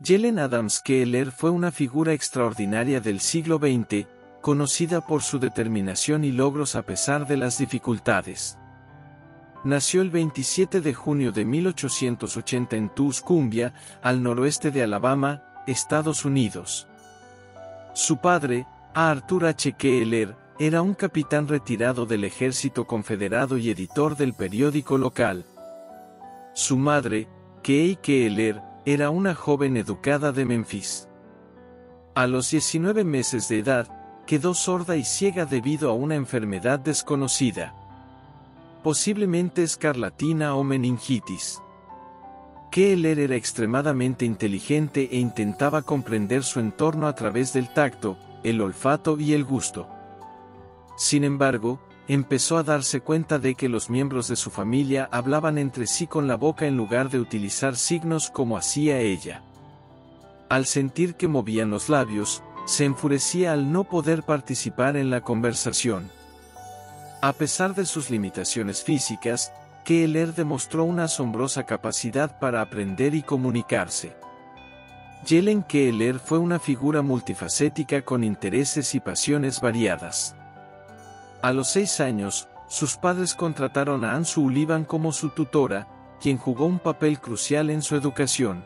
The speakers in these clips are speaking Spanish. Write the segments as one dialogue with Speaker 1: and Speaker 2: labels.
Speaker 1: Jelen Adams Keeler fue una figura extraordinaria del siglo XX, conocida por su determinación y logros a pesar de las dificultades. Nació el 27 de junio de 1880 en Tuscumbia, al noroeste de Alabama, Estados Unidos. Su padre, Arthur H. Keeler, era un capitán retirado del ejército confederado y editor del periódico local. Su madre, Kay Keeler, era una joven educada de Memphis. A los 19 meses de edad, quedó sorda y ciega debido a una enfermedad desconocida. Posiblemente escarlatina o meningitis. Keeler era extremadamente inteligente e intentaba comprender su entorno a través del tacto, el olfato y el gusto. Sin embargo, empezó a darse cuenta de que los miembros de su familia hablaban entre sí con la boca en lugar de utilizar signos como hacía ella. Al sentir que movían los labios, se enfurecía al no poder participar en la conversación. A pesar de sus limitaciones físicas, Keeler demostró una asombrosa capacidad para aprender y comunicarse. Jelen Keeler fue una figura multifacética con intereses y pasiones variadas. A los 6 años, sus padres contrataron a Ann Sullivan como su tutora, quien jugó un papel crucial en su educación.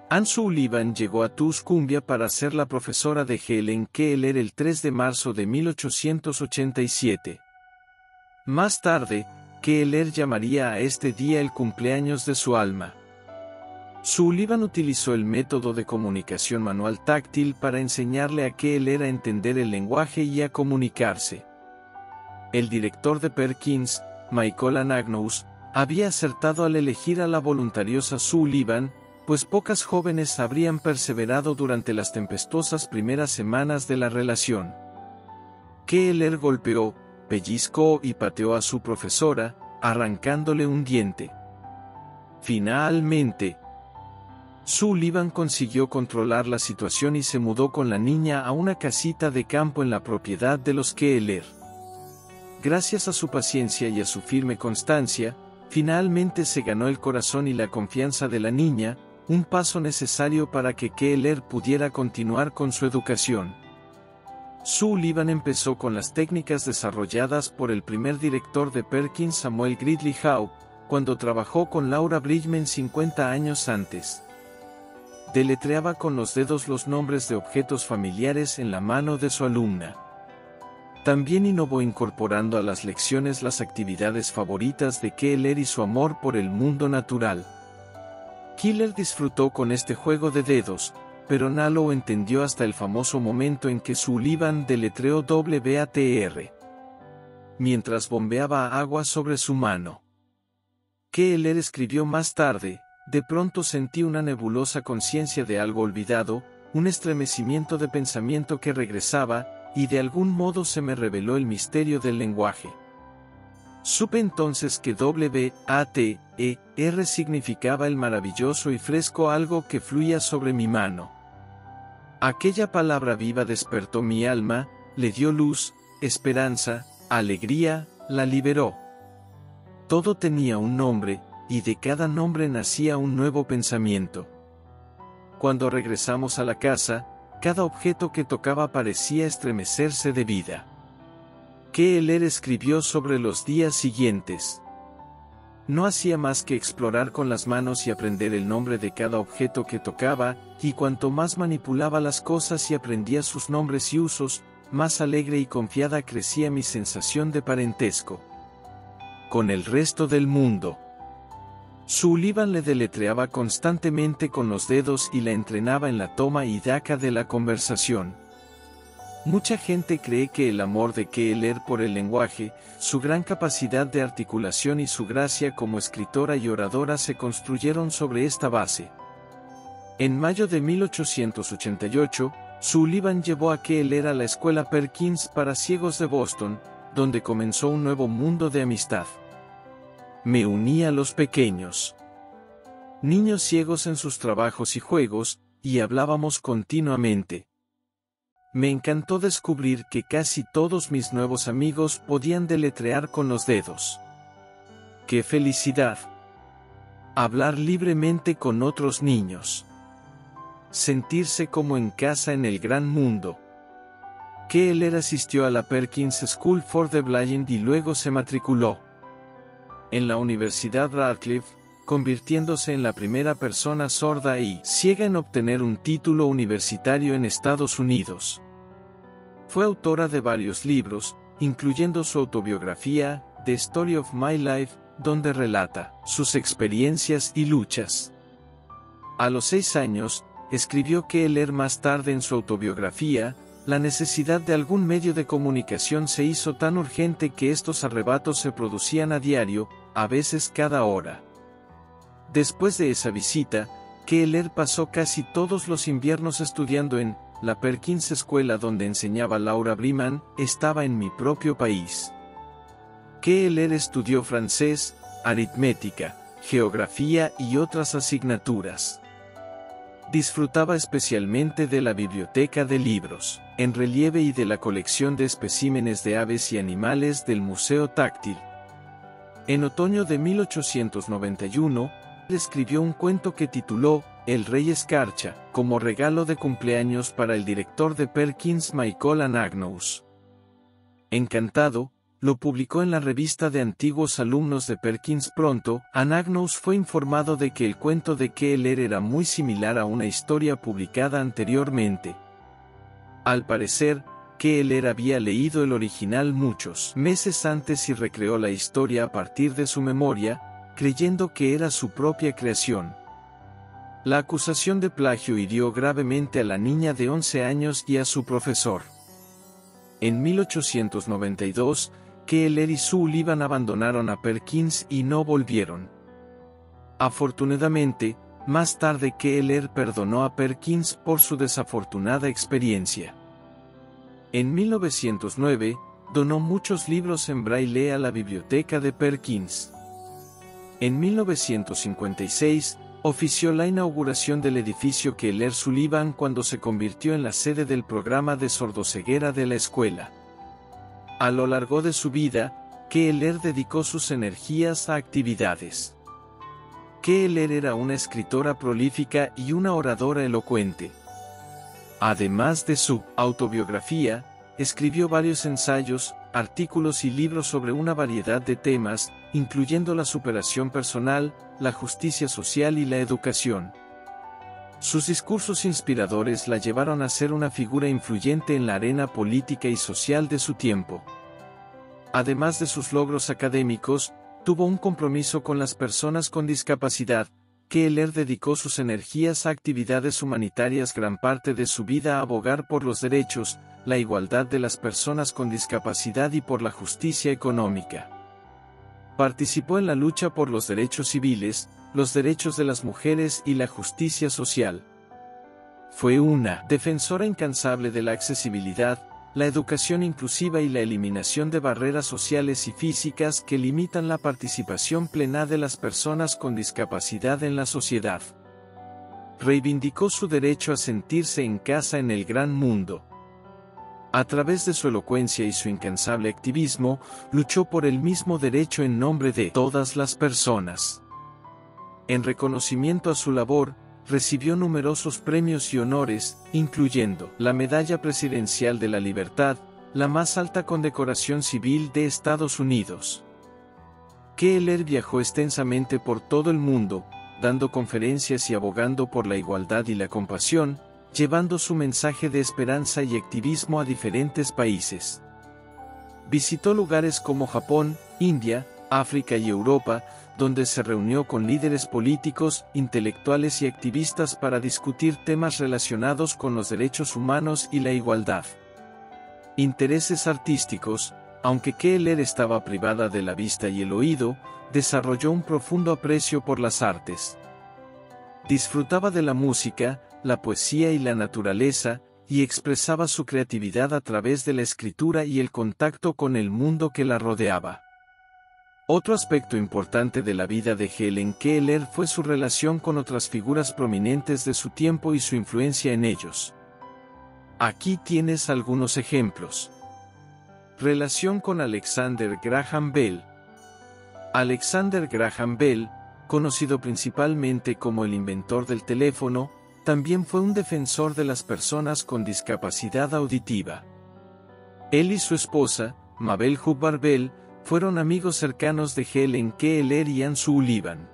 Speaker 1: Ann Sullivan llegó a Tuscumbia para ser la profesora de Jelen Keeler el 3 de marzo de 1887. Más tarde, Keeler llamaría a este día el cumpleaños de su alma. Sullivan utilizó el método de comunicación manual táctil para enseñarle a Keeler a entender el lenguaje y a comunicarse. El director de Perkins, Michael Anagnos, había acertado al elegir a la voluntariosa Sullivan, pues pocas jóvenes habrían perseverado durante las tempestuosas primeras semanas de la relación. Keeler golpeó, pellizcó y pateó a su profesora, arrancándole un diente. Finalmente, Sullivan consiguió controlar la situación y se mudó con la niña a una casita de campo en la propiedad de los Keeler. Gracias a su paciencia y a su firme constancia, finalmente se ganó el corazón y la confianza de la niña, un paso necesario para que Keeler pudiera continuar con su educación. Sullivan empezó con las técnicas desarrolladas por el primer director de Perkins, Samuel Gridley Howe, cuando trabajó con Laura Bridgman 50 años antes. Deletreaba con los dedos los nombres de objetos familiares en la mano de su alumna. También innovó incorporando a las lecciones las actividades favoritas de Keeler y su amor por el mundo natural. Keeler disfrutó con este juego de dedos, pero no lo entendió hasta el famoso momento en que Sullivan deletreó WATR, mientras bombeaba agua sobre su mano. Keeler escribió más tarde: de pronto sentí una nebulosa conciencia de algo olvidado, un estremecimiento de pensamiento que regresaba, y de algún modo se me reveló el misterio del lenguaje. Supe entonces que WATER significaba el maravilloso y fresco algo que fluía sobre mi mano. Aquella palabra viva despertó mi alma, le dio luz, esperanza, alegría, la liberó. Todo tenía un nombre, y de cada nombre nacía un nuevo pensamiento. Cuando regresamos a la casa, cada objeto que tocaba parecía estremecerse de vida. Keeler escribió sobre los días siguientes. No hacía más que explorar con las manos y aprender el nombre de cada objeto que tocaba, y cuanto más manipulaba las cosas y aprendía sus nombres y usos, más alegre y confiada crecía mi sensación de parentesco con el resto del mundo. Sullivan le deletreaba constantemente con los dedos y la entrenaba en la toma y daca de la conversación. Mucha gente cree que el amor de Keeler por el lenguaje, su gran capacidad de articulación y su gracia como escritora y oradora se construyeron sobre esta base. En mayo de 1888, Sullivan llevó a Keeler a la escuela Perkins para ciegos de Boston, donde comenzó un nuevo mundo de amistad. Me uní a los pequeños niños ciegos en sus trabajos y juegos, y hablábamos continuamente. Me encantó descubrir que casi todos mis nuevos amigos podían deletrear con los dedos. ¡Qué felicidad! Hablar libremente con otros niños. sentirse como en casa en el gran mundo. Keeler asistió a la Perkins School for the Blind y luego se matriculó en la Universidad Radcliffe, convirtiéndose en la primera persona sorda y ciega en obtener un título universitario en Estados Unidos. Fue autora de varios libros, incluyendo su autobiografía, The Story of My Life, donde relata sus experiencias y luchas. A los 6 años, escribió Keeler más tarde en su autobiografía, la necesidad de algún medio de comunicación se hizo tan urgente que estos arrebatos se producían a diario, a veces cada hora. Después de esa visita, Keeler pasó casi todos los inviernos estudiando en la Perkins Escuela donde enseñaba Laura Briman, estaba en mi propio país. Keeler estudió francés, aritmética, geografía y otras asignaturas. Disfrutaba especialmente de la biblioteca de libros en relieve y de la colección de especímenes de aves y animales del Museo Táctil. En otoño de 1891, escribió un cuento que tituló El Rey Escarcha, como regalo de cumpleaños para el director de Perkins, Michael Anagnos. Encantado, lo publicó en la revista de antiguos alumnos de Perkins. Pronto, Anagnos fue informado de que el cuento de Keeler era muy similar a una historia publicada anteriormente. Al parecer, Keeler había leído el original muchos meses antes y recreó la historia a partir de su memoria, creyendo que era su propia creación. La acusación de plagio hirió gravemente a la niña de 11 años y a su profesor. En 1892, Keeler y Sullivan abandonaron a Perkins y no volvieron. Afortunadamente, más tarde Keeler perdonó a Perkins por su desafortunada experiencia. En 1909, donó muchos libros en braille a la biblioteca de Perkins. En 1956, ofició la inauguración del edificio Keeler-Sullivan cuando se convirtió en la sede del programa de sordoceguera de la escuela. A lo largo de su vida, Keeler dedicó sus energías a actividades. Keeler era una escritora prolífica y una oradora elocuente. Además de su autobiografía, escribió varios ensayos, artículos y libros sobre una variedad de temas, incluyendo la superación personal, la justicia social y la educación. Sus discursos inspiradores la llevaron a ser una figura influyente en la arena política y social de su tiempo. Además de sus logros académicos, tuvo un compromiso con las personas con discapacidad. Keeler dedicó sus energías a actividades humanitarias, gran parte de su vida a abogar por los derechos, la igualdad de las personas con discapacidad y por la justicia económica. Participó en la lucha por los derechos civiles, los derechos de las mujeres y la justicia social. Fue una defensora incansable de la accesibilidad, la educación inclusiva y la eliminación de barreras sociales y físicas que limitan la participación plena de las personas con discapacidad en la sociedad. Reivindicó su derecho a sentirse en casa en el gran mundo. A través de su elocuencia y su incansable activismo, luchó por el mismo derecho en nombre de todas las personas. En reconocimiento a su labor, recibió numerosos premios y honores, incluyendo la Medalla Presidencial de la Libertad, la más alta condecoración civil de Estados Unidos. Keeler viajó extensamente por todo el mundo, dando conferencias y abogando por la igualdad y la compasión, llevando su mensaje de esperanza y activismo a diferentes países. Visitó lugares como Japón, India, África y Europa, donde se reunió con líderes políticos, intelectuales y activistas para discutir temas relacionados con los derechos humanos y la igualdad. Intereses artísticos. Aunque Keeler estaba privada de la vista y el oído, desarrolló un profundo aprecio por las artes. Disfrutaba de la música, la poesía y la naturaleza, y expresaba su creatividad a través de la escritura y el contacto con el mundo que la rodeaba. Otro aspecto importante de la vida de Helen Keeler fue su relación con otras figuras prominentes de su tiempo y su influencia en ellos. Aquí tienes algunos ejemplos. Relación con Alexander Graham Bell. Alexander Graham Bell, conocido principalmente como el inventor del teléfono, también fue un defensor de las personas con discapacidad auditiva. Él y su esposa, Mabel Hub-Barbel, fueron amigos cercanos de Helen Keller y Anne Sullivan.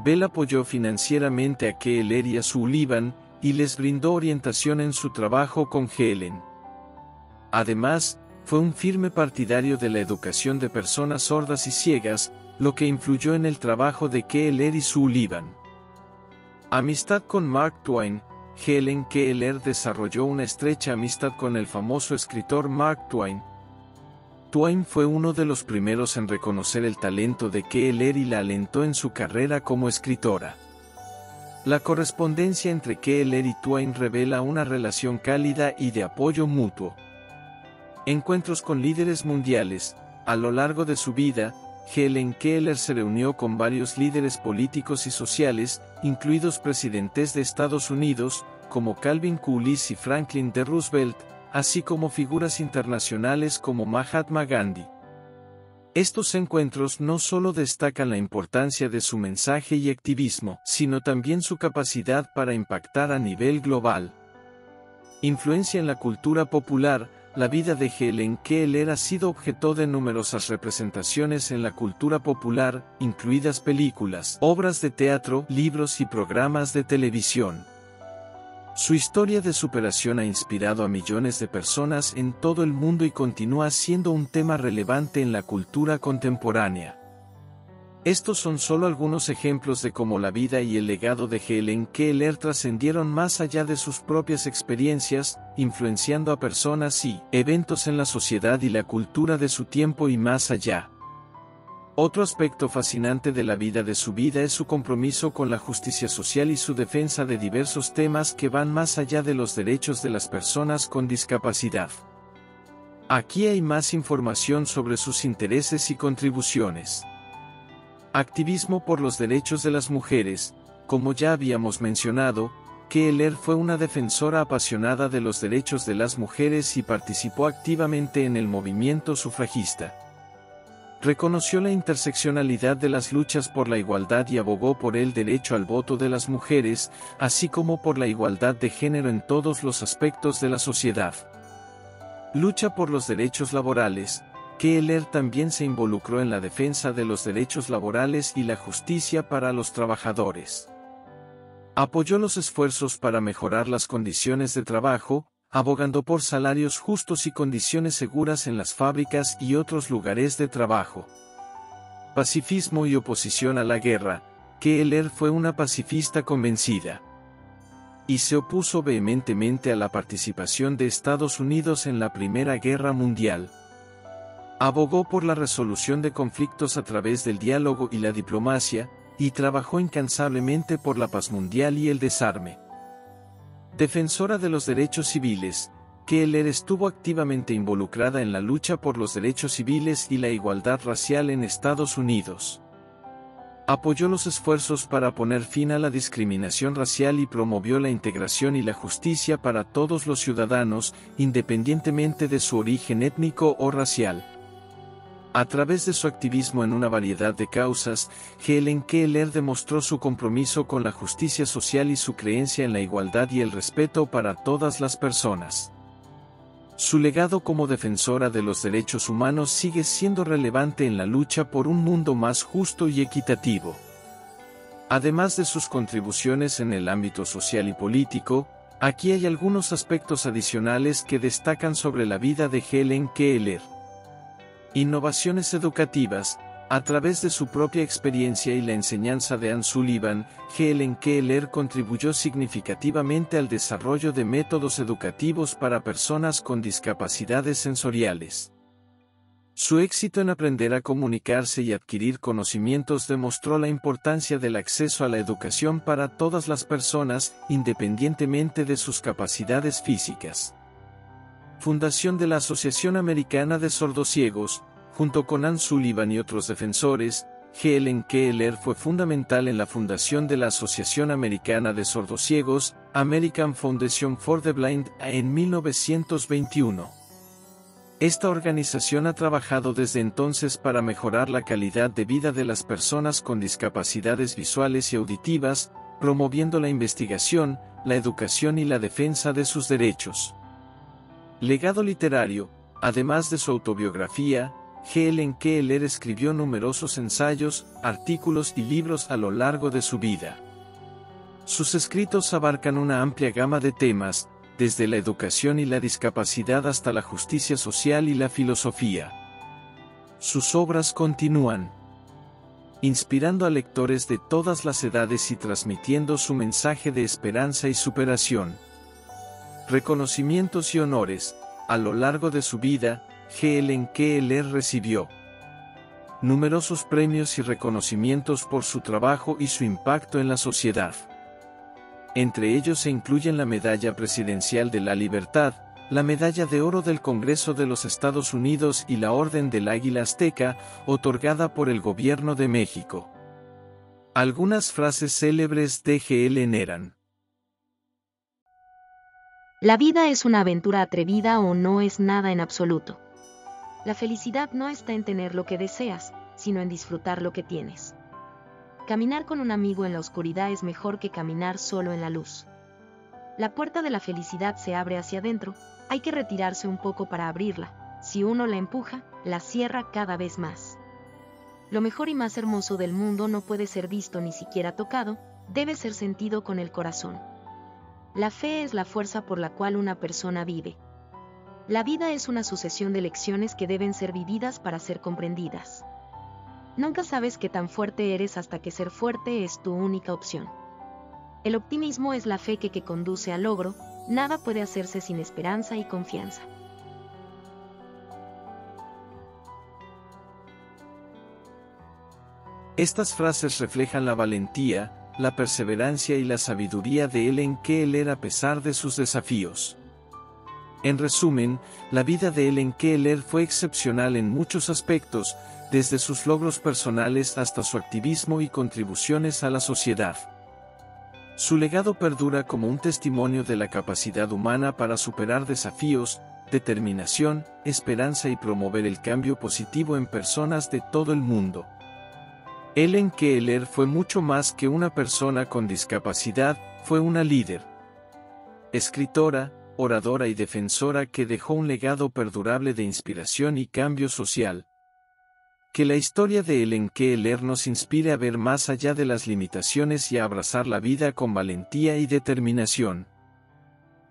Speaker 1: Bell apoyó financieramente a Keller y a Sullivan, y les brindó orientación en su trabajo con Helen. Además, fue un firme partidario de la educación de personas sordas y ciegas, lo que influyó en el trabajo de Keller y Sullivan. Amistad con Mark Twain. Helen Keller desarrolló una estrecha amistad con el famoso escritor Mark Twain. Twain fue uno de los primeros en reconocer el talento de Keller y la alentó en su carrera como escritora. La correspondencia entre Keller y Twain revela una relación cálida y de apoyo mutuo. Encuentros con líderes mundiales. A lo largo de su vida, Helen Keller se reunió con varios líderes políticos y sociales, incluidos presidentes de Estados Unidos, como Calvin Coolidge y Franklin D. Roosevelt, así como figuras internacionales como Mahatma Gandhi. Estos encuentros no solo destacan la importancia de su mensaje y activismo, sino también su capacidad para impactar a nivel global. Influencia en la cultura popular. La vida de Helen Keller ha sido objeto de numerosas representaciones en la cultura popular, incluidas películas, obras de teatro, libros y programas de televisión. Su historia de superación ha inspirado a millones de personas en todo el mundo y continúa siendo un tema relevante en la cultura contemporánea. Estos son solo algunos ejemplos de cómo la vida y el legado de Helen Keller trascendieron más allá de sus propias experiencias, influenciando a personas y eventos en la sociedad y la cultura de su tiempo y más allá. Otro aspecto fascinante de la vida de su vida es su compromiso con la justicia social y su defensa de diversos temas que van más allá de los derechos de las personas con discapacidad. Aquí hay más información sobre sus intereses y contribuciones. Activismo por los derechos de las mujeres. Como ya habíamos mencionado, Keller fue una defensora apasionada de los derechos de las mujeres y participó activamente en el movimiento sufragista. Reconoció la interseccionalidad de las luchas por la igualdad y abogó por el derecho al voto de las mujeres, así como por la igualdad de género en todos los aspectos de la sociedad. Lucha por los derechos laborales. Keller también se involucró en la defensa de los derechos laborales y la justicia para los trabajadores. Apoyó los esfuerzos para mejorar las condiciones de trabajo, abogando por salarios justos y condiciones seguras en las fábricas y otros lugares de trabajo. Pacifismo y oposición a la guerra. Keller fue una pacifista convencida y se opuso vehementemente a la participación de Estados Unidos en la Primera Guerra Mundial. Abogó por la resolución de conflictos a través del diálogo y la diplomacia, y trabajó incansablemente por la paz mundial y el desarme. Defensora de los derechos civiles. Keller estuvo activamente involucrada en la lucha por los derechos civiles y la igualdad racial en Estados Unidos. Apoyó los esfuerzos para poner fin a la discriminación racial y promovió la integración y la justicia para todos los ciudadanos, independientemente de su origen étnico o racial. A través de su activismo en una variedad de causas, Helen Keller demostró su compromiso con la justicia social y su creencia en la igualdad y el respeto para todas las personas. Su legado como defensora de los derechos humanos sigue siendo relevante en la lucha por un mundo más justo y equitativo. Además de sus contribuciones en el ámbito social y político, aquí hay algunos aspectos adicionales que destacan sobre la vida de Helen Keller. Innovaciones educativas. A través de su propia experiencia y la enseñanza de Anne Sullivan, Helen Keller contribuyó significativamente al desarrollo de métodos educativos para personas con discapacidades sensoriales. Su éxito en aprender a comunicarse y adquirir conocimientos demostró la importancia del acceso a la educación para todas las personas, independientemente de sus capacidades físicas. Fundación de la Asociación Americana de Sordociegos. Junto con Anne Sullivan y otros defensores, Helen Keller fue fundamental en la fundación de la Asociación Americana de Sordociegos, American Foundation for the Blind, en 1921. Esta organización ha trabajado desde entonces para mejorar la calidad de vida de las personas con discapacidades visuales y auditivas, promoviendo la investigación, la educación y la defensa de sus derechos. Legado literario. Además de su autobiografía, Helen Keller escribió numerosos ensayos, artículos y libros a lo largo de su vida. Sus escritos abarcan una amplia gama de temas, desde la educación y la discapacidad hasta la justicia social y la filosofía. Sus obras continúan inspirando a lectores de todas las edades y transmitiendo su mensaje de esperanza y superación. Reconocimientos y honores. A lo largo de su vida, Helen Keller recibió numerosos premios y reconocimientos por su trabajo y su impacto en la sociedad. Entre ellos se incluyen la Medalla Presidencial de la Libertad, la Medalla de Oro del Congreso de los Estados Unidos y la Orden del Águila Azteca, otorgada por el Gobierno de México. Algunas frases célebres de Helen eran:
Speaker 2: la vida es una aventura atrevida o no es nada en absoluto. La felicidad no está en tener lo que deseas, sino en disfrutar lo que tienes. Caminar con un amigo en la oscuridad es mejor que caminar solo en la luz. La puerta de la felicidad se abre hacia adentro, hay que retirarse un poco para abrirla. Si uno la empuja, la cierra cada vez más. Lo mejor y más hermoso del mundo no puede ser visto ni siquiera tocado, debe ser sentido con el corazón. La fe es la fuerza por la cual una persona vive. La vida es una sucesión de lecciones que deben ser vividas para ser comprendidas. Nunca sabes qué tan fuerte eres hasta que ser fuerte es tu única opción. El optimismo es la fe que conduce al logro, nada puede hacerse sin esperanza y confianza.
Speaker 1: Estas frases reflejan la valentía, la perseverancia y la sabiduría de Helen Keller a pesar de sus desafíos. En resumen, la vida de Helen Keller fue excepcional en muchos aspectos, desde sus logros personales hasta su activismo y contribuciones a la sociedad. Su legado perdura como un testimonio de la capacidad humana para superar desafíos, determinación, esperanza y promover el cambio positivo en personas de todo el mundo. Helen Keller fue mucho más que una persona con discapacidad, fue una líder, escritora, oradora y defensora que dejó un legado perdurable de inspiración y cambio social. Que la historia de Helen Keller nos inspire a ver más allá de las limitaciones y a abrazar la vida con valentía y determinación.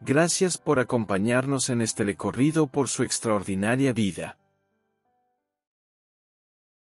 Speaker 1: Gracias por acompañarnos en este recorrido por su extraordinaria vida.